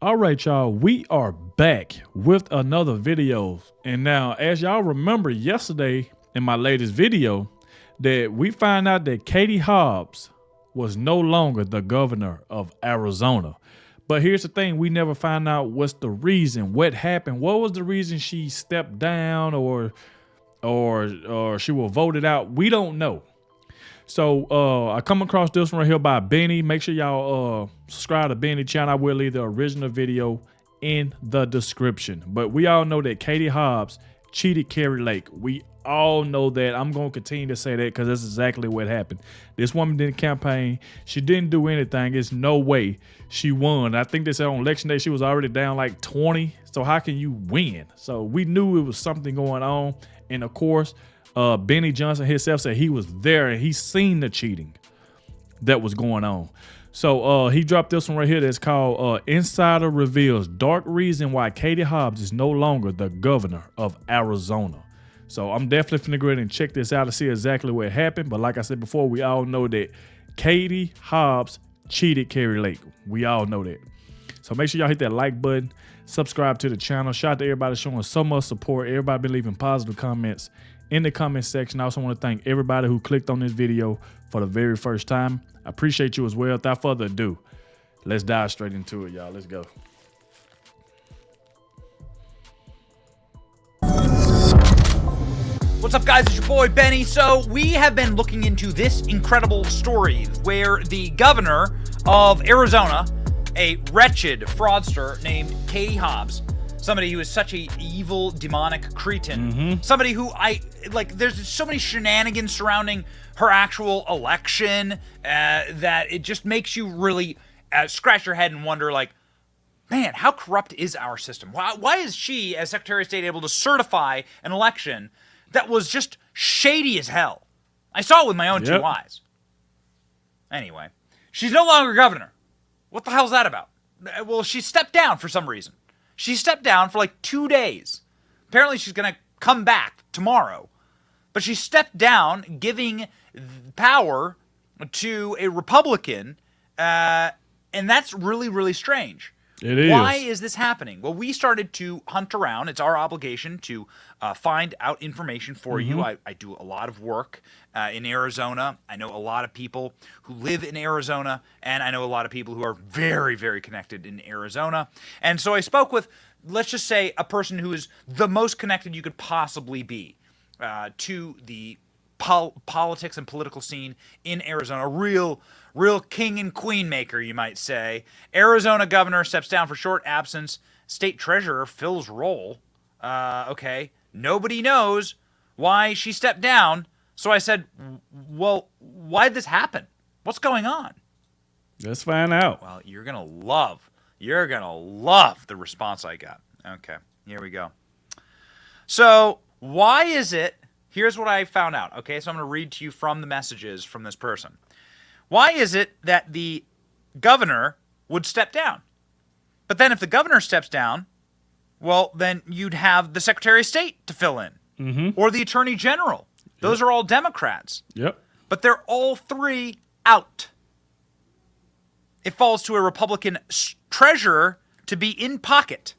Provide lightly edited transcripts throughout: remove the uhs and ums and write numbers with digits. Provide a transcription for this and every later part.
All right, y'all, we are back with another video. And now, as y'all remember yesterday in my latest video, that we find out that Katie Hobbs was no longer the governor of Arizona. But here's the thing, we never find out what's the reason, what happened, what was the reason she stepped down or she was voted out. We don't know. So I come across this one right here by Benny. Make sure y'all subscribe to Benny channel. I will leave the original video in the description. But we all know that Katie Hobbs cheated KARI Lake. We all know that. I'm going to continue to say that because that's exactly what happened. This woman didn't campaign. She didn't do anything. There's no way she won. I think they said on election day she was already down like 20. So how can you win? So we knew it was something going on. And of course, Benny Johnson himself said he was there and he seen the cheating that was going on. So he dropped this one right here that's called Insider Reveals Dark Reason Why Katie Hobbs is no longer the governor of Arizona. So I'm definitely finna go ahead and check this out to see exactly what happened. But like I said before, we all know that Katie Hobbs cheated KARI Lake. We all know that. So make sure y'all hit that like button, subscribe to the channel. Shout out to everybody showing so much support. Everybody been leaving positive comments in the comment section. I also want to thank everybody who clicked on this video for the very first time. I appreciate you as well. Without further ado, let's dive straight into it, y'all. Let's go. What's up, guys? It's your boy Benny. So we have been looking into this incredible story where the governor of Arizona, a wretched fraudster named Katie Hobbs, somebody who is such a evil, demonic cretin, somebody who there's so many shenanigans surrounding her actual election that it just makes you really scratch your head and wonder, like, man, how corrupt is our system? Why is she, as Secretary of State, able to certify an election that was just shady as hell? I saw it with my own two eyes. Anyway, she's no longer governor. What the hell's that about? Well, she stepped down for some reason. She stepped down for like 2 days. Apparently she's going to come back tomorrow. But she stepped down, giving power to a Republican, and that's really, really strange. It is. Why is this happening? Well, we started to hunt around. It's our obligation to find out information for you. I do a lot of work in Arizona. I know a lot of people who live in Arizona, and I know a lot of people who are very, very connected in Arizona. And so I spoke with, let's just say, a person who is the most connected you could possibly be to the politics and political scene in Arizona. Real king and queen maker, you might say. Arizona governor steps down for short absence. State treasurer fills role. Okay. Nobody knows why she stepped down. So I said, well, why did this happen? What's going on? Let's find out. Well, you're going to love the response I got. Okay. Here we go. So why is it, here's what I found out. Okay. So I'm going to read to you from the messages from this person. Why is it that the governor would step down? But then if the governor steps down, well, then you'd have the Secretary of State to fill in, or the Attorney General. Those are all Democrats. But they're all three out. It falls to a Republican treasurer to be in pocket.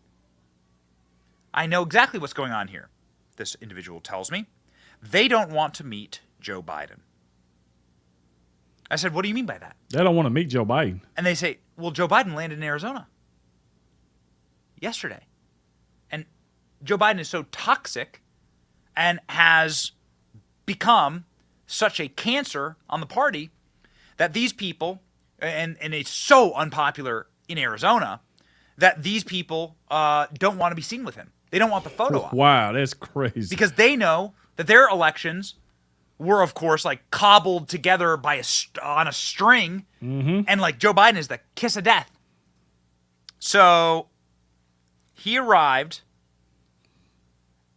I know exactly what's going on here. This individual tells me they don't want to meet Joe Biden. I said, what do you mean by that? They don't want to meet Joe Biden. And they say, well, Joe Biden landed in Arizona yesterday. And Joe Biden is so toxic and has become such a cancer on the party that these people, and it's so unpopular in Arizona, that these people don't want to be seen with him. They don't want the photo op. Wow, that's crazy. Because they know that their elections were, of course, like cobbled together by on a string, and like Joe Biden is the kiss of death. So he arrived,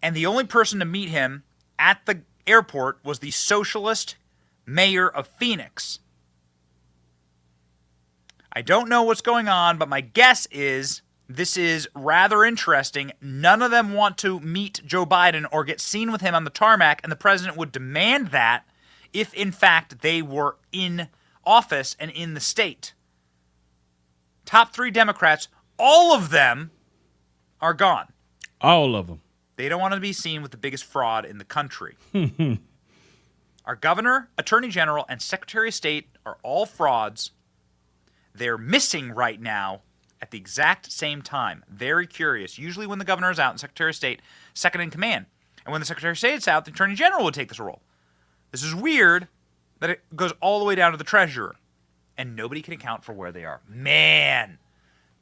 and the only person to meet him at the airport was the socialist mayor of Phoenix. I don't know what's going on, but my guess is this is rather interesting. None of them want to meet Joe Biden or get seen with him on the tarmac, and the president would demand that if, in fact, they were in office and in the state. Top three Democrats all of them are gone. All of them. They don't want to be seen with the biggest fraud in the country. Our governor, attorney general, and secretary of state are all frauds. They're missing right now at the exact same time. Very curious. Usually when the governor is out and secretary of state, second in command. And when the secretary of state is out, the attorney general would take this role. This is weird that it goes all the way down to the treasurer. And nobody can account for where they are. Man,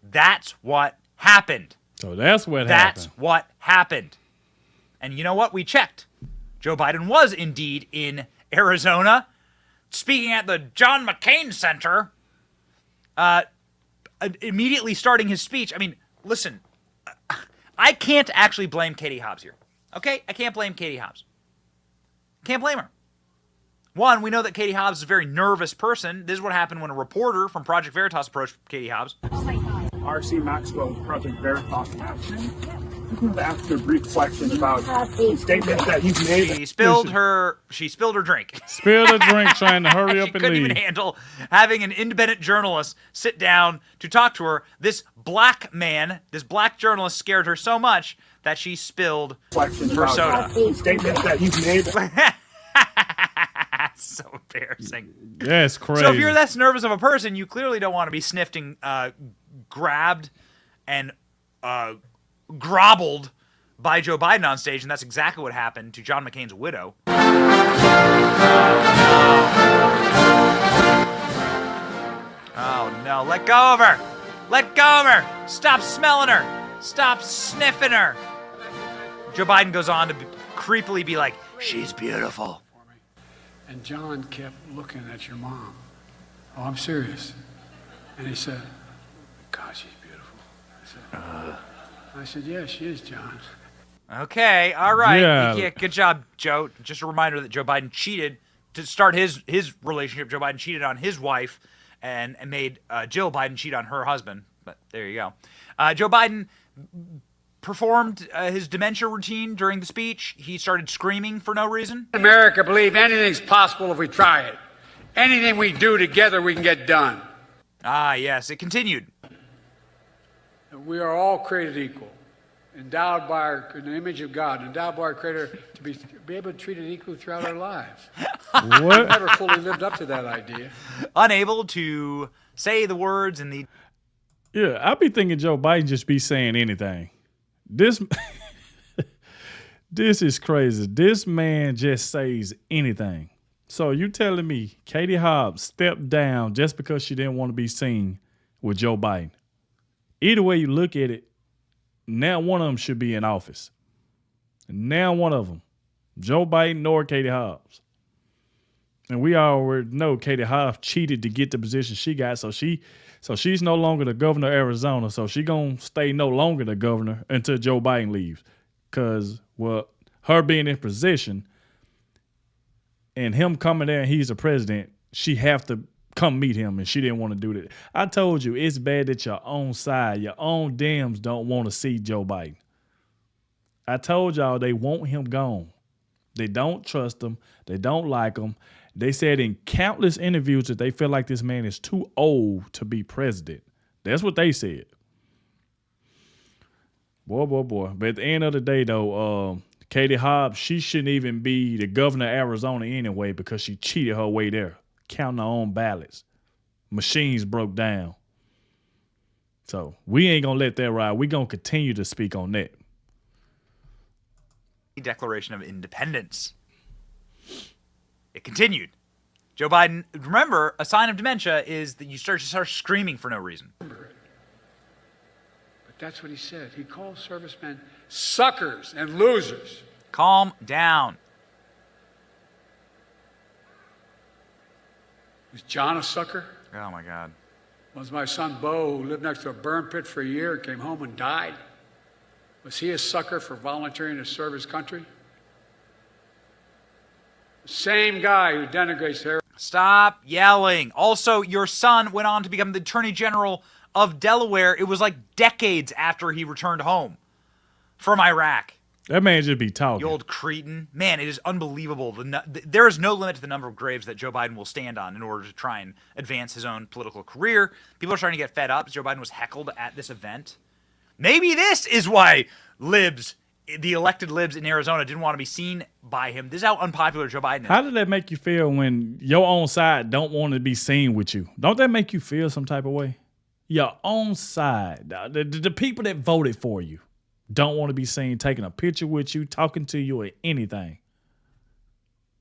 that's what happened. So that's what happened. That's what happened. And you know what? We checked. Joe Biden was indeed in Arizona, speaking at the John McCain Center, immediately starting his speech. I mean, listen, I can't actually blame Katie Hobbs here. Okay? I can't blame Katie Hobbs. Can't blame her. One, we know that Katie Hobbs is a very nervous person. This is what happened when a reporter from Project Veritas approached Katie Hobbs. R.C. Maxwell, Project Veritas in action. I just wanted to ask you a brief question about the statements that you've made. She spilled her drink. Spilled a drink trying to hurry up She and couldn't leave. even handle having an independent journalist sit down to talk to her. This black journalist scared her so much that she spilled her soda. The statements that you've made. That's so embarrassing. That's crazy. So if you're this nervous of a person, you clearly don't want to be sniffed and grabbed and groveled by Joe Biden on stage, and that's exactly what happened to John McCain's widow. Oh no, let go of her! Let go of her! Stop smelling her! Stop sniffing her! Joe Biden goes on to creepily be like, she's beautiful. And John kept looking at your mom. Oh, I'm serious. And he said, God, she's beautiful. I said, yeah, she is, John. Okay, all right. Yeah. Good job, Joe. Just a reminder that Joe Biden cheated to start his relationship. Joe Biden cheated on his wife and made Jill Biden cheat on her husband. But there you go. Joe Biden performed his dementia routine during the speech. He started screaming for no reason. America believe anything's possible if we try it. Anything we do together, we can get done. Ah, yes. It continued. We are all created equal, endowed in the image of God, endowed by our Creator to be able to treat it equally throughout our lives. What? Never fully lived up to that idea. Unable to say the words in the... Yeah, I be thinking Joe Biden just be saying anything. This is crazy. This man just says anything. So you telling me Katie Hobbs stepped down just because she didn't want to be seen with Joe Biden? Either way you look at it, now one of them should be in office. Now one of them, Joe Biden or Katie Hobbs. And we already know Katie Hobbs cheated to get the position she got, so she's no longer the governor of Arizona, so she gonna stay no longer the governor until Joe Biden leaves. Because, well, her being in position and him coming there and he's the president, she have to come meet him, and she didn't want to do that. I told you, it's bad that your own side, your own Dems don't want to see Joe Biden. I told y'all they want him gone. They don't trust him. They don't like him. They said in countless interviews that they feel like this man is too old to be president. That's what they said. Boy. But at the end of the day, though, Katie Hobbs, she shouldn't even be the governor of Arizona anyway because she cheated her way there, counting her own ballots. Machines broke down. So we ain't going to let that ride. We're going to continue to speak on that. Declaration of Independence. It continued. Joe Biden, remember, a sign of dementia is that you start screaming for no reason. But that's what he said. He called servicemen suckers and losers. Calm down. Was John a sucker? Oh, my God. Was my son Bo, who lived next to a burn pit for a year and came home and died? Was he a sucker for volunteering to serve his country? The same guy who denigrates her. Stop yelling. Also, your son went on to become the Attorney General of Delaware. It was like decades after he returned home from Iraq. That man just be talking. The old cretin. Man, it is unbelievable. There is no limit to the number of graves that Joe Biden will stand on in order to try and advance his own political career. People are starting to get fed up. Joe Biden was heckled at this event. Maybe this is why libs, the elected libs in Arizona, didn't want to be seen by him. This is how unpopular Joe Biden is. How did that make you feel when your own side don't want to be seen with you? Don't that make you feel some type of way? Your own side, the people that voted for you, don't want to be seen taking a picture with you, talking to you, or anything.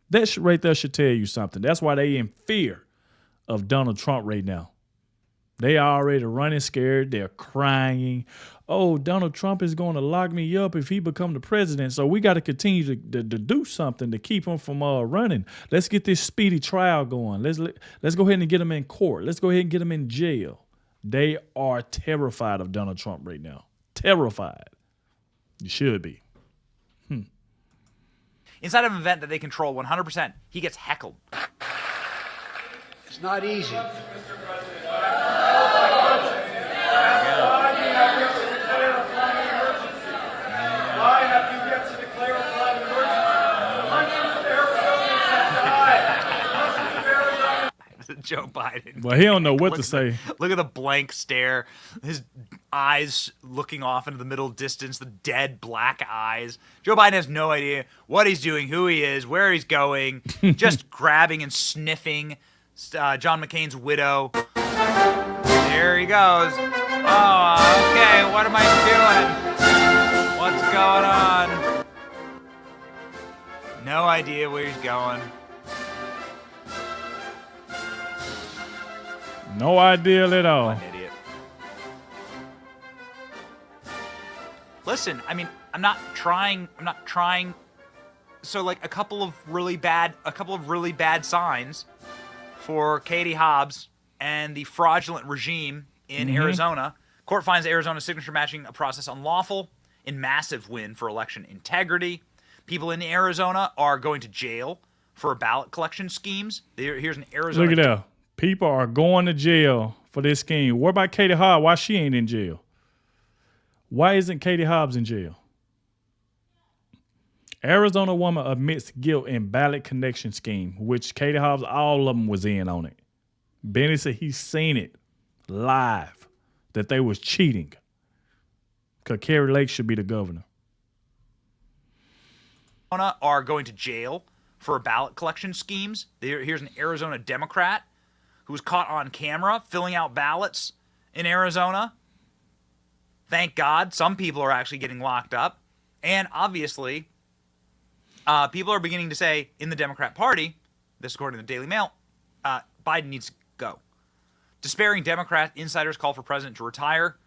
That right there should tell you something. That's why they in fear of Donald Trump right now. They are already running scared. They're crying. Oh, Donald Trump is going to lock me up if he become the president. So we got to continue to do something to keep him from running. Let's get this speedy trial going. Let's go ahead and get him in court. Let's go ahead and get him in jail. They are terrified of Donald Trump right now. Terrified. You should be. Inside of an event that they control 100%, he gets heckled. It's not easy. Joe Biden. Well, he don't know what to say. Look at the blank stare. His eyes looking off into the middle distance, the dead black eyes. Joe Biden has no idea what he's doing, who he is, where he's going, just grabbing and sniffing John McCain's widow. There he goes. Oh, okay, what am I doing? What's going on? No idea where he's going. No idea at all. What an idiot. Listen, I mean, I'm not trying. So, like, a couple of really bad signs for Katie Hobbs and the fraudulent regime in Arizona. Court finds Arizona's signature matching process unlawful. In massive win for election integrity. People in Arizona are going to jail for ballot collection schemes. Here's an Arizona. Look at that. People are going to jail for this scheme. What about Katie Hobbs? Why she ain't in jail? Why isn't Katie Hobbs in jail? Arizona woman admits guilt in ballot connection scheme, which Katie Hobbs, all of them was in on it. Benny said he's seen it live, that they was cheating. Because Kari Lake should be the governor. Are going to jail for ballot collection schemes. Here's an Arizona Democrat who was caught on camera filling out ballots in Arizona. Thank God some people are actually getting locked up. And obviously, people are beginning to say in the Democrat Party, this according to the Daily Mail, Biden needs to go. Despairing Democrat insiders call for president to retire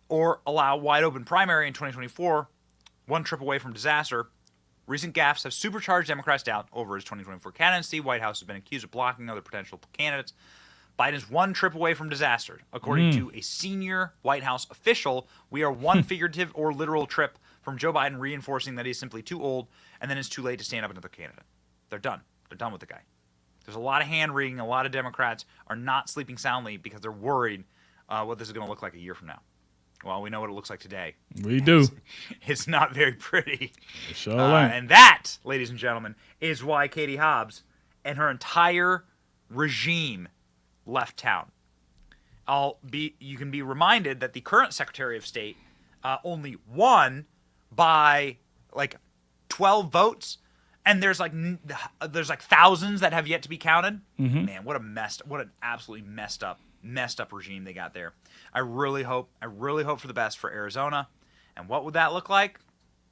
or allow wide open primary in 2024, one trip away from disaster. Recent gaffes have supercharged Democrats' doubt over his 2024 candidacy. White House has been accused of blocking other potential candidates. Biden's one trip away from disaster. According to a senior White House official, we are one figurative or literal trip from Joe Biden reinforcing that he's simply too old and then it's too late to stand up another candidate. They're done. They're done with the guy. There's a lot of hand-wringing. A lot of Democrats are not sleeping soundly because they're worried what this is going to look like a year from now. Well, we know what it looks like today. We do. It's not very pretty. Sure and that, ladies and gentlemen, is why Katie Hobbs and her entire regime left town. You can be reminded that the current Secretary of State only won by like 12 votes, and there's like thousands that have yet to be counted. Man, what an absolutely messed up regime they got there. I really hope for the best for Arizona. And what would that look like?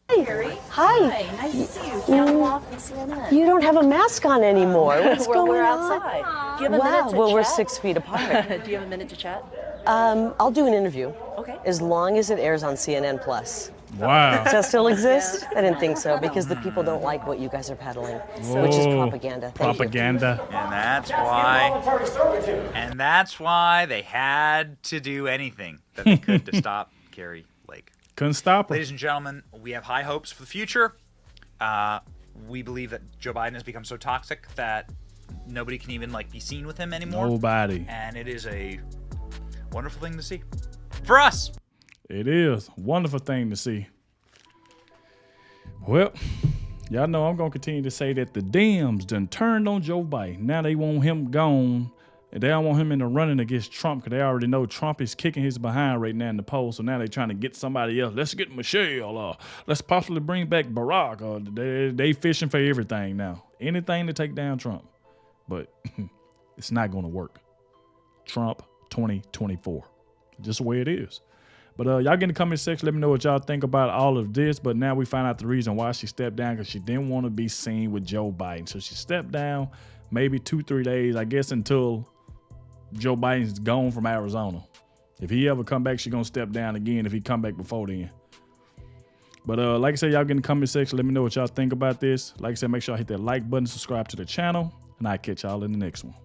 Hey, Kari. Hi. Nice to see you. Camel off and CNN. You don't have a mask on anymore. What's going We're on? outside. Do you have a minute to Well, chat? we're 6 feet apart. Do you have a minute to chat? I'll do an interview. Okay. As long as it airs on CNN Plus. Wow. Does that still exist? I didn't think so, because the people don't like what you guys are peddling, which is propaganda. Thank you. Propaganda. And that's why they had to do anything that they could to stop Kari Lake. Couldn't stop her. Ladies and gentlemen, we have high hopes for the future. We believe that Joe Biden has become so toxic that nobody can even be seen with him anymore. Nobody. And it is a wonderful thing to see for us. It is. Wonderful thing to see. Well, y'all know I'm going to continue to say that the Dems done turned on Joe Biden. Now they want him gone. And they don't want him in the running against Trump because they already know Trump is kicking his behind right now in the polls. So now they're trying to get somebody else. Let's get Michelle. Or let's possibly bring back Barack. Or they fishing for everything now. Anything to take down Trump. But it's not going to work. Trump 2024. Just the way it is. But y'all get in the comment section. Let me know what y'all think about all of this. But now we find out the reason why she stepped down, because she didn't want to be seen with Joe Biden. So she stepped down maybe 2-3 days, I guess, until Joe Biden's gone from Arizona. If he ever come back, she's going to step down again if he come back before then. But like I said, y'all get in the comment section. Let me know what y'all think about this. Like I said, make sure I hit that like button, subscribe to the channel, and I'll catch y'all in the next one.